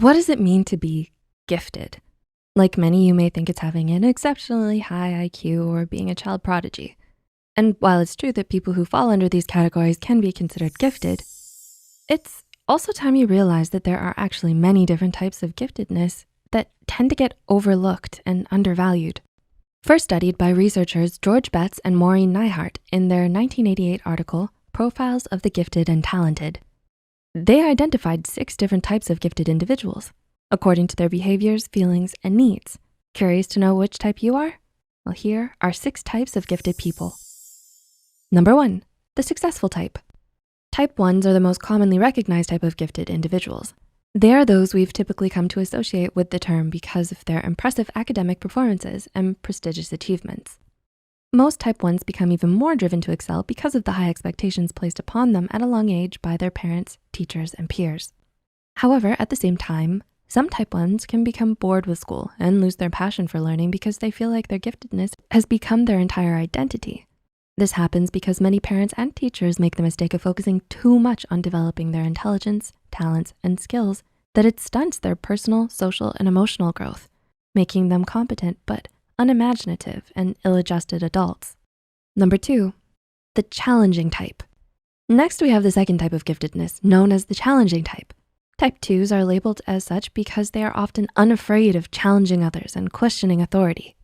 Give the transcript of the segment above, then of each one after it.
What does it mean to be gifted? Like many, you may think it's having an exceptionally high IQ or being a child prodigy. And while it's true that people who fall under these categories can be considered gifted, it's also time you realize that there are actually many different types of giftedness that tend to get overlooked and undervalued. First studied by researchers George Betts and Maureen Neihart in their 1988 article, Profiles of the Gifted and Talented. They identified 6 different types of gifted individuals, according to their behaviors, feelings, and needs. Curious to know which type you are? Well, here are 6 types of gifted people. Number 1, the successful type. Type 1s are the most commonly recognized type of gifted individuals. They are those we've typically come to associate with the term because of their impressive academic performances and prestigious achievements. Most type 1s become even more driven to excel because of the high expectations placed upon them at a young age by their parents, teachers, and peers. However, at the same time, some type 1s can become bored with school and lose their passion for learning because they feel like their giftedness has become their entire identity. This happens because many parents and teachers make the mistake of focusing too much on developing their intelligence, talents, and skills that it stunts their personal, social, and emotional growth, making them competent but unimaginative and ill-adjusted adults. Number 2, the challenging type. Next, we have the second type of giftedness, known as the challenging type. Type 2s are labeled as such because they are often unafraid of challenging others and questioning authority.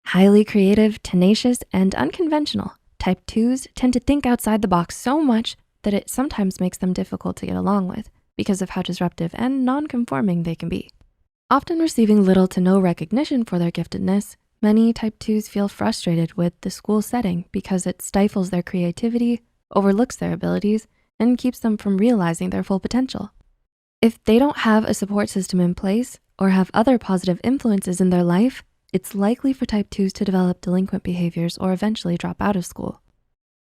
Highly creative, tenacious, and unconventional, Type 2s tend to think outside the box so much that it sometimes makes them difficult to get along with because of how disruptive and non-conforming they can be. Often receiving little to no recognition for their giftedness, many Type 2s feel frustrated with the school setting because it stifles their creativity, overlooks their abilities, and keeps them from realizing their full potential. If they don't have a support system in place or have other positive influences in their life, it's likely for Type 2s to develop delinquent behaviors or eventually drop out of school.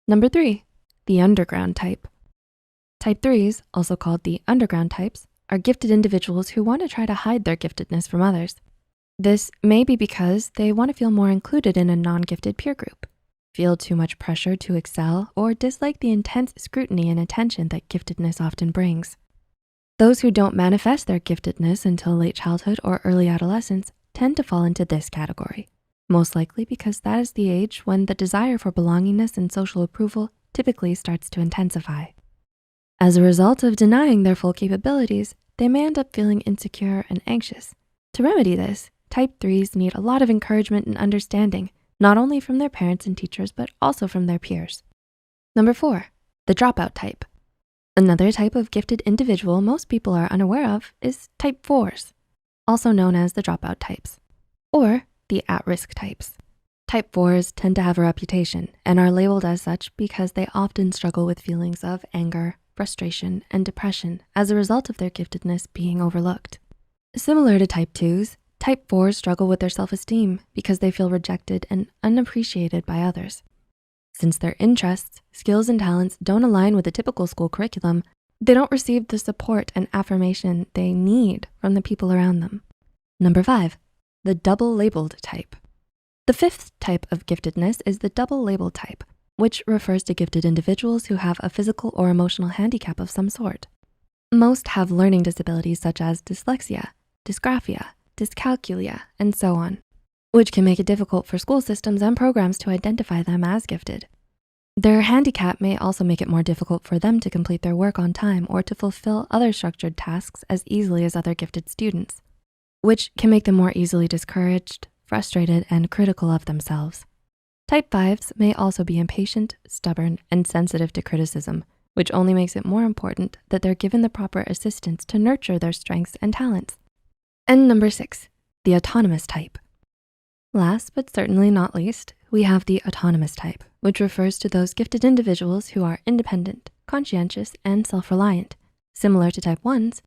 Number 3, the underground type. Type 3s, also called the underground types, are gifted individuals who want to try to hide their giftedness from others. This may be because they want to feel more included in a non-gifted peer group, feel too much pressure to excel, or dislike the intense scrutiny and attention that giftedness often brings. Those who don't manifest their giftedness until late childhood or early adolescence tend to fall into this category, most likely because that is the age when the desire for belongingness and social approval typically starts to intensify. As a result of denying their full capabilities, they may end up feeling insecure and anxious. To remedy this, Type 3s need a lot of encouragement and understanding, not only from their parents and teachers, but also from their peers. Number 4, the dropout type. Another type of gifted individual most people are unaware of is Type 4s, also known as the dropout types, or the at-risk types. Type 4s tend to have a reputation and are labeled as such because they often struggle with feelings of anger, frustration, and depression as a result of their giftedness being overlooked. Similar to Type 2s, Type 4s struggle with their self-esteem because they feel rejected and unappreciated by others. Since their interests, skills, and talents don't align with the typical school curriculum, they don't receive the support and affirmation they need from the people around them. Number 5, the double-labeled type. The 5th type of giftedness is the double-labeled type, which refers to gifted individuals who have a physical or emotional handicap of some sort. Most have learning disabilities such as dyslexia, dysgraphia, dyscalculia, and so on, which can make it difficult for school systems and programs to identify them as gifted. Their handicap may also make it more difficult for them to complete their work on time or to fulfill other structured tasks as easily as other gifted students, which can make them more easily discouraged, frustrated, and critical of themselves. Type 5s may also be impatient, stubborn, and sensitive to criticism, which only makes it more important that they're given the proper assistance to nurture their strengths and talents. And number 6, the autonomous type. Last, but certainly not least, we have the autonomous type, which refers to those gifted individuals who are independent, conscientious, and self-reliant. Similar to Type 1s,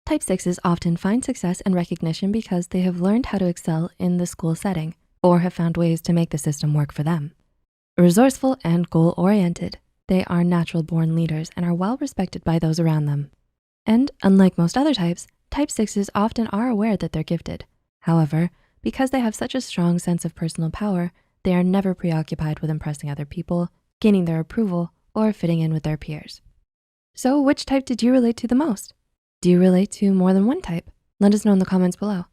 Type 6s often find success and recognition because they have learned how to excel in the school setting or have found ways to make the system work for them. Resourceful and goal-oriented, they are natural-born leaders and are well-respected by those around them. And unlike most other types, Type 6s often are aware that they're gifted. However, because they have such a strong sense of personal power, they are never preoccupied with impressing other people, gaining their approval, or fitting in with their peers. So which type did you relate to the most? Do you relate to more than one type? Let us know in the comments below.